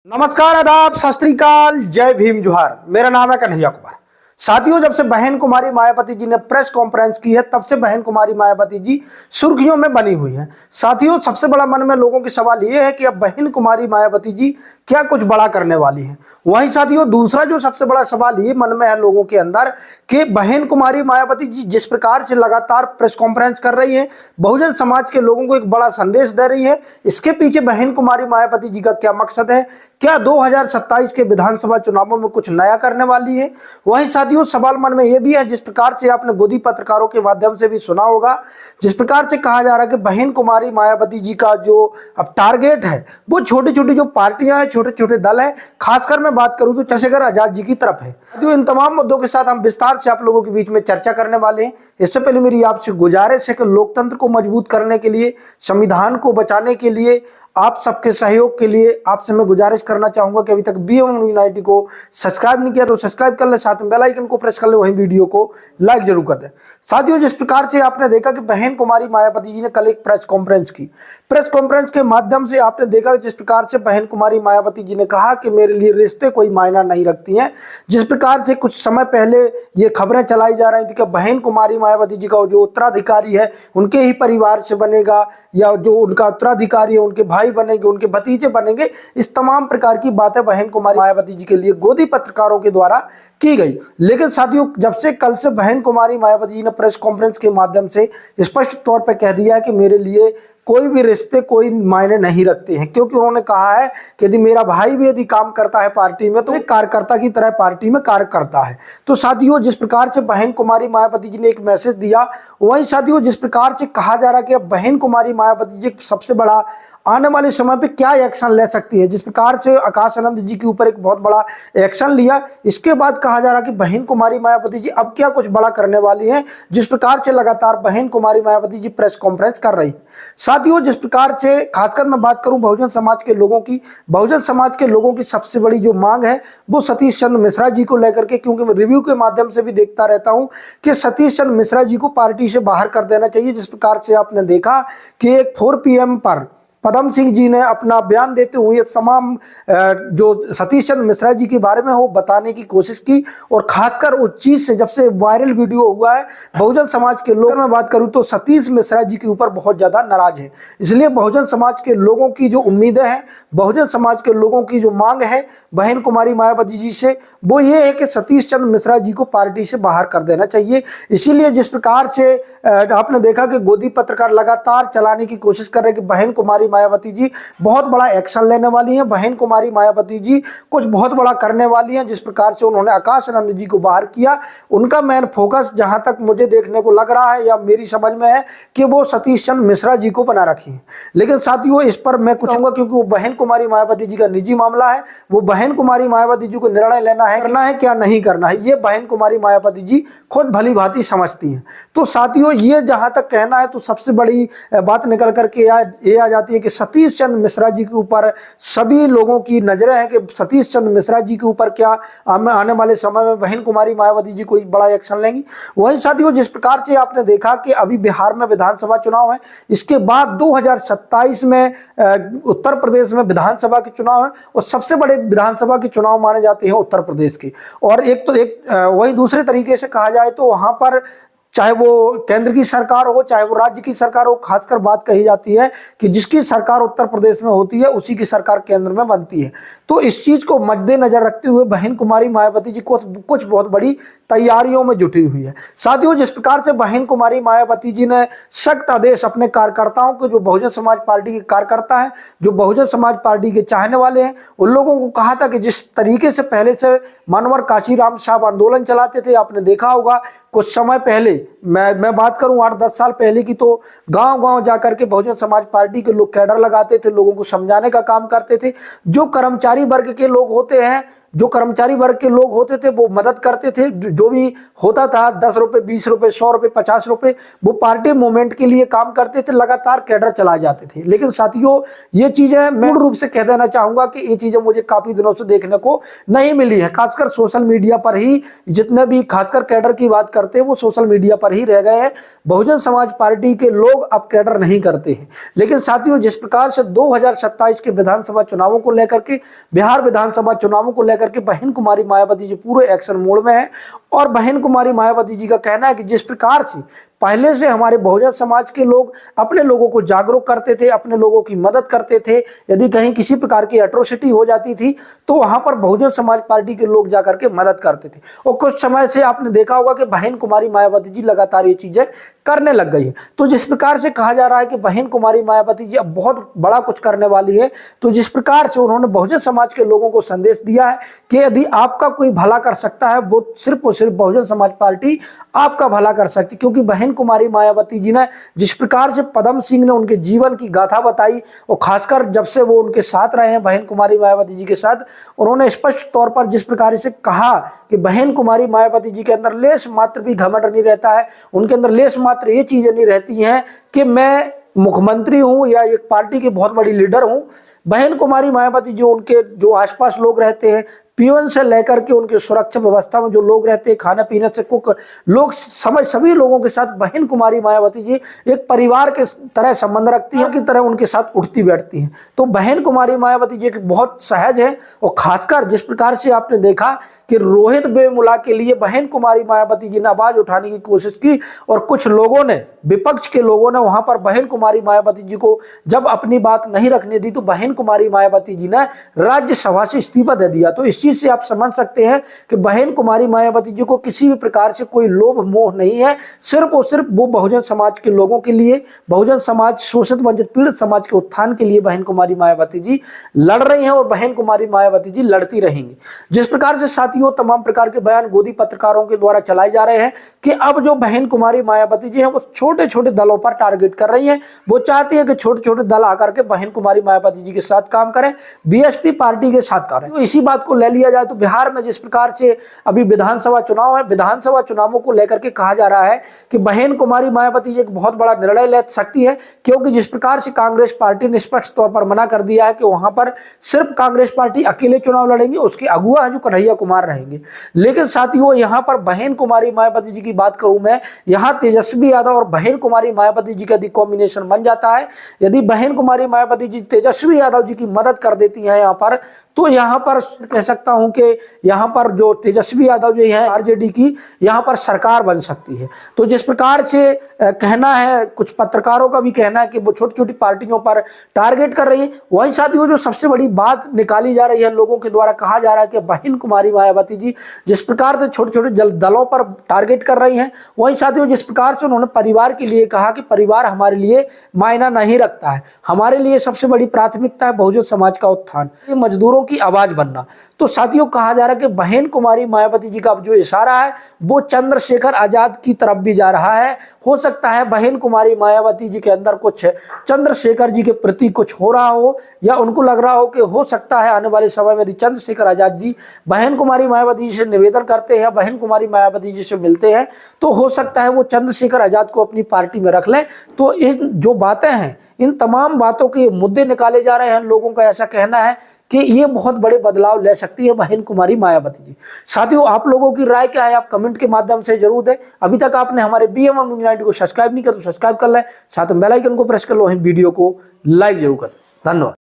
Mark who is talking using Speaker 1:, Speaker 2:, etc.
Speaker 1: नमस्कार, आदाब, सत श्री अकाल, जय भीम, जोहार। मेरा नाम है कन्हैया कुमार। साथियों, जब से बहन कुमारी मायावती जी ने प्रेस कॉन्फ्रेंस की है तब से बहन कुमारी मायावती जी सुर्खियों में बनी हुई हैं। साथियों, सबसे बड़ा मन में लोगों की सवाल यह है कि अब बहन कुमारी मायावती जी क्या कुछ बड़ा करने वाली हैं। वहीं साथियों, दूसरा जो सबसे बड़ा सवाल ये मन में है लोगों के अंदर कि बहन कुमारी मायावती जी जिस प्रकार से लगातार प्रेस कॉन्फ्रेंस कर रही है, बहुजन समाज के लोगों को एक बड़ा संदेश दे रही है, इसके पीछे बहन कुमारी मायावती जी का क्या मकसद है? क्या 2027 के विधानसभा चुनावों में कुछ नया करने वाली है? वहीं साथियों, सवाल मन में यह भी है, जिस प्रकार से आपने गोदी पत्रकारों के माध्यम से भी सुना होगा, जिस प्रकार से कहा जा रहा है कि बहन कुमारी मायावती जी का जो अब टारगेट है वो छोटी छोटी जो पार्टियां हैं, छोटे छोटे दल हैं, खासकर मैं बात करूं तो चंद्रशेखर आजाद जी की तरफ है। तो इन तमाम मुद्दों के साथ हम विस्तार से आप लोगों के बीच में चर्चा करने वाले हैं। इससे पहले मेरी आपसे गुजारिश है कि लोकतंत्र को मजबूत करने के लिए, संविधान को बचाने के लिए, आप सबके सहयोग के लिए आपसे मैं गुजारिश करना चाहूंगा कि अभी तक बीएम यूनिटी को सब्सक्राइब नहीं किया तो सब्सक्राइब कर ले, साथ में बेल आइकन को प्रेस कर ले, वहीं वीडियो को लाइक जरूर कर दें। साथियों, जिस प्रकार से आपने देखा कि बहन कुमारी मायावती जी ने कल एक प्रेस कॉन्फ्रेंस की, प्रेस कॉन्फ्रेंस के माध्यम से आपने देखा जिस प्रकार से बहन कुमारी मायावती जी ने कहा कि मेरे लिए रिश्ते कोई मायना नहीं रखती हैं। जिस प्रकार से कुछ समय पहले ये खबरें चलाई जा रही थी कि बहन कुमारी मायावती जी का जो उत्तराधिकारी है उनके ही परिवार से बनेगा, या जो उनका उत्तराधिकारी है उनके भाई बनेंगे, उनके भतीजे बनेंगे, इस तमाम प्रकार की बातें बहन कुमारी मायावती जी के लिए गोदी पत्रकारों के द्वारा की गई। लेकिन साथियों, जब से कल से बहन कुमारी मायावती जी ने प्रेस कॉन्फ्रेंस के माध्यम से स्पष्ट तौर पर कह दिया है कि मेरे लिए कोई भी रिश्ते कोई मायने नहीं रखते हैं, क्योंकि उन्होंने कहा है कि यदि मेरा भाई भी यदि काम करता है पार्टी में तो एक कार्यकर्ता की तरह पार्टी में कार्य करता है। तो साथियों, जिस प्रकार से बहन कुमारी मायावती जी ने एक मैसेज दिया, वहीं साथियों जिस प्रकार से कहा जा रहा है कि अब बहन कुमारी मायावती जी सबसे बड़ा आने वाले समय पे क्या एक्शन ले सकती है, जिस प्रकार से आकाश आनंद जी के ऊपर एक बहुत बड़ा एक्शन लिया, इसके बाद कहा जा रहा है कि बहन कुमारी मायावती जी अब क्या कुछ बड़ा करने वाली हैं। जिस प्रकार से लगातार बहन कुमारी मायावती जी प्रेस कॉन्फ्रेंस कर रही है। साथियों, जिस प्रकार से खासकर मैं बात करूं बहुजन समाज के लोगों की, बहुजन समाज के लोगों की सबसे बड़ी जो मांग है वो सतीश चंद्र मिश्रा जी को लेकर के, क्योंकि मैं रिव्यू के माध्यम से भी देखता रहता हूं कि सतीश चंद्र मिश्रा जी को पार्टी से बाहर कर देना चाहिए। जिस प्रकार से आपने देखा कि एक 4 PM पर पदम सिंह जी ने अपना बयान देते हुए तमाम जो सतीश चंद्र मिश्रा जी के बारे में वो बताने की कोशिश की, और खासकर उस चीज से जब से वायरल वीडियो हुआ है, बहुजन समाज के लोग, मैं बात करूं तो सतीश मिश्रा जी के ऊपर बहुत ज्यादा नाराज है। इसलिए बहुजन समाज के लोगों की जो उम्मीदें हैं, बहुजन समाज के लोगों की जो मांग है बहन कुमारी मायावती जी से, वो ये है कि सतीश चंद्र मिश्रा जी को पार्टी से बाहर कर देना चाहिए। इसीलिए जिस प्रकार से आपने देखा कि गोदी पत्रकार लगातार चलाने की कोशिश कर रहे हैं कि बहन कुमारी मायावती जी बहुत बड़ा एक्शन लेने वाली हैं, बहन कुमारी मायावती जी कुछ बहुत बड़ा करने वाली हैं। जिस प्रकार से उन्होंने आकाश आनंद जी को बाहर किया, उनका मेन फोकस जहां तक मुझे देखने को लग रहा है या मेरी समझ में है कि वो सतीश चंद्र मिश्रा जी को बना रखी है। लेकिन साथियों, इस पर मैं कुछ कहूंगा, क्योंकि वो बहन कुमारी मायावती जी का निजी मामला है, वो बहन कुमारी मायावती जी को निर्णय लेना है, करना है क्या नहीं करना है, ये बहन कुमारी मायावती जी खुद भली भांति समझती हैं। तो साथियों, ये जहां तक कहना है तो सबसे बड़ी बात निकल करके ये आ जाती है कि सतीश चंद्र मिश्रा जी के ऊपर सभी लोगों की नजरें हैं कि सतीश चंद्र मिश्रा जी के ऊपर क्या आने वाले समय में बहन कुमारी मायावती जी कोई बड़ा एक्शन लेंगी। वहीं साथियों, जिस प्रकार से आपने देखा कि अभी बिहार में विधानसभा चुनाव है, इसके बाद 2027 में उत्तर प्रदेश में विधानसभा के चुनाव है, और सबसे बड़े विधानसभा के चुनाव माने जाते हैं उत्तर प्रदेश के। और वही दूसरे तरीके से कहा जाए तो वहां पर चाहे वो केंद्र की सरकार हो चाहे वो राज्य की सरकार हो, खासकर बात कही जाती है कि जिसकी सरकार उत्तर प्रदेश में होती है उसी की सरकार केंद्र में बनती है। तो इस चीज को मद्देनजर रखते हुए बहन कुमारी मायावती जी कुछ बहुत बड़ी तैयारियों में जुटी हुई है। साथियों, जिस प्रकार से बहन कुमारी मायावती जी ने सख्त आदेश अपने कार्यकर्ताओं को, जो बहुजन समाज पार्टी के कार्यकर्ता हैं, जो बहुजन समाज पार्टी के चाहने वाले हैं, उन लोगों को कहा था कि जिस तरीके से पहले से मनोहर काशीराम साहब आंदोलन चलाते थे, आपने देखा होगा कुछ समय पहले, मैं बात करूं 8-10 साल पहले की, तो गांव-गांव जाकर के बहुजन समाज पार्टी के लोग कैडर लगाते थे, लोगों को समझाने का काम करते थे। जो कर्मचारी वर्ग के लोग होते हैं जो कर्मचारी वर्ग के लोग होते थे वो मदद करते थे, जो भी होता था 10 रुपए, 20 रुपए, 100 रुपए, 50 रुपए, वो पार्टी मूवमेंट के लिए काम करते थे, लगातार कैडर चलाए जाते थे। लेकिन साथियों ये चीजें मैं रूप से कह देना चाहूंगा कि ये चीजें मुझे काफी दिनों से देखने को नहीं मिली है। खासकर सोशल मीडिया पर ही जितने भी खासकर कैडर की बात करते हैं वो सोशल मीडिया पर ही रह गए हैं। बहुजन समाज पार्टी के लोग अब कैडर नहीं करते हैं। लेकिन साथियों जिस प्रकार से 2027 के विधानसभा चुनावों को लेकर के, बिहार विधानसभा चुनावों को लेकर के बहन कुमारी मायावती जी पूरे एक्शन मोड में है। और बहन कुमारी मायावती जी का कहना है कि जिस प्रकार से पहले से हमारे बहुजन समाज के लोग अपने लोगों को जागरूक करते थे, अपने लोगों की मदद करते थे, यदि कहीं किसी प्रकार की एट्रोसिटी हो जाती थी तो वहां पर बहुजन समाज पार्टी के लोग जाकर के मदद करते थे। और कुछ समय से आपने देखा होगा कि बहन कुमारी मायावती जी लगातार ये चीजें करने लग गई है। तो जिस प्रकार से कहा जा रहा है कि बहन कुमारी मायावती जी अब बहुत बड़ा कुछ करने वाली है, तो जिस प्रकार से उन्होंने बहुजन समाज के लोगों को संदेश दिया है कि यदि आपका कोई भला कर सकता है वो सिर्फ और सिर्फ बहुजन समाज पार्टी आपका भला कर सकती। क्योंकि बहन कुमारी मायावती जी ने जिस प्रकार से पदम सिंह ने उनके जीवन की गाथा बताई, और खासकर जब से वो उनके साथ रहे हैं बहन कुमारी मायावती जी के साथ, उन्होंने स्पष्ट तौर पर जिस प्रकार से कहा कि बहन कुमारी मायावती जी के अंदर लेश मात्र भी घमंड नहीं रहता है, उनके अंदर लेश मात्र ये चीजें नहीं रहती हैं कि मैं मुख्यमंत्री हूं या एक पार्टी की बहुत बड़ी लीडर हूं। बहन कुमारी मायावती जो उनके जो आसपास लोग रहते हैं, पीओन से लेकर के उनके सुरक्षा व्यवस्था में जो लोग रहते हैं, खाना पीने से कुक लोग, समझ सभी लोगों के साथ बहन कुमारी मायावती जी एक परिवार के तरह संबंध रखती हैं, की तरह उनके साथ उठती बैठती हैं। तो बहन कुमारी मायावती जी बहुत सहज है। और खासकर जिस प्रकार से आपने देखा कि रोहित वेमुला के लिए बहन कुमारी मायावती जी ने आवाज उठाने की कोशिश की, और कुछ लोगों ने, विपक्ष के लोगों ने वहां पर बहन कुमारी मायावती जी को जब अपनी बात नहीं रखने दी तो बहन कुमारी मायावती जी ने राज्यसभा से इस्तीफा दे दिया। तो इस चीज से आप समझ सकते हैं कि बहन कुमारी मायावती जी को किसी भी प्रकार से कोई लोभ मोह नहीं है, सिर्फ और सिर्फ वो बहुजन समाज के लोगों के लिए, बहुजन समाज, शोषित वंचित पीड़ित समाज के उत्थान के लिए बहन कुमारी मायावती जी लड़ रही हैं और बहन कुमारी मायावती जी लड़ती रहेंगी। जिस प्रकार से साथियों तमाम प्रकार के बयान गोदी पत्रकारों के द्वारा चलाए जा रहे हैं कि अब जो बहन कुमारी मायावती जी है वो छोटे छोटे दलों पर टारगेट कर रही है। वो चाहती है कि छोटे छोटे दल आकर के बहन कुमारी मायावती जी के साथ काम करें, बीएसपी पार्टी के साथ करें। तो इसी बात को ले लिया जाए तो बिहार में जिस प्रकार से अभी विधानसभा चुनाव है, विधानसभा चुनावों को लेकर के कहा जा रहा है कि बहन कुमारी मायावती जी एक बहुत बड़ा निर्णय ले सकती है। क्योंकि जिस प्रकार से कांग्रेस पार्टी ने स्पष्ट तौर पर मना कर दिया है कि वहां पर सिर्फ कांग्रेस पार्टी अकेले चुनाव लड़ेंगे, उसके अगुआ जो कन्हैया कुमार रहेंगे। लेकिन साथियों यहाँ पर बहन कुमारी मायावती जी की बात करूं मैं, यहाँ तेजस्वी यादव और बहन कुमारी मायावती जी का यदि कॉम्बिनेशन बन जाता है, यदि बहन कुमारी मायावती जी तेजस्वी यादव जी की मदद कर देती हैं यहाँ पर, तो यहाँ पर कह सकता हूं कि यहाँ पर जो तेजस्वी यादव जी है आरजेडी की, यहाँ पर सरकार बन सकती है। तो जिस प्रकार से कहना है, कुछ पत्रकारों का भी कहना है कि वो छोटी छोटी पार्टियों पर टारगेट कर रही है, वही साथियों जो सबसे बड़ी बात निकाली जा रही है, लोगों के द्वारा कहा जा रहा है कि बहन कुमारी मायावती जी जिस प्रकार से छोटे छोटे दलों पर टारगेट कर रही हैं, वही साथियों जिस प्रकार से उन्होंने परिवार के लिए कहा कि परिवार हमारे लिए मायना नहीं रखता है, हमारे लिए सबसे बड़ी प्राथमिकता है बहुजन समाज का उत्थान, मजदूरों की आवाज बनना। तो साथियों कहा जा रहा है कि बहन कुमारी मायावती जी का जो इशारा है वो चंद्रशेखर आजाद की तरफ भी जा रहा है। हो सकता है बहन कुमारी मायावती जी के अंदर कुछ चंद्रशेखर जी के प्रति कुछ हो रहा हो, या उनको लग रहा हो कि हो सकता है आने वाले समय में यदि चंद्रशेखर आजाद जी बहन कुमारी मायावती जी से निवेदन करते हैं, बहन कुमारी मायावती जी से मिलते हैं, तो हो सकता है वो चंद्रशेखर आजाद को अपनी पार्टी में रख लें। तो इस जो बातें हैं, इन तमाम बातों के मुद्दे निकाले जा रहे हैं। लोगों का ऐसा कहना है कि ये बहुत बड़े बदलाव ले सकती है बहन कुमारी मायावती जी। साथियों आप लोगों की राय क्या है, आप कमेंट के माध्यम से जरूर दें। अभी तक आपने हमारे BM1 न्यूज़ को सब्सक्राइब नहीं किया तो सब्सक्राइब कर लें, साथ में बेल आइकन को प्रेस कर लो, वीडियो को लाइक जरूर करें। धन्यवाद।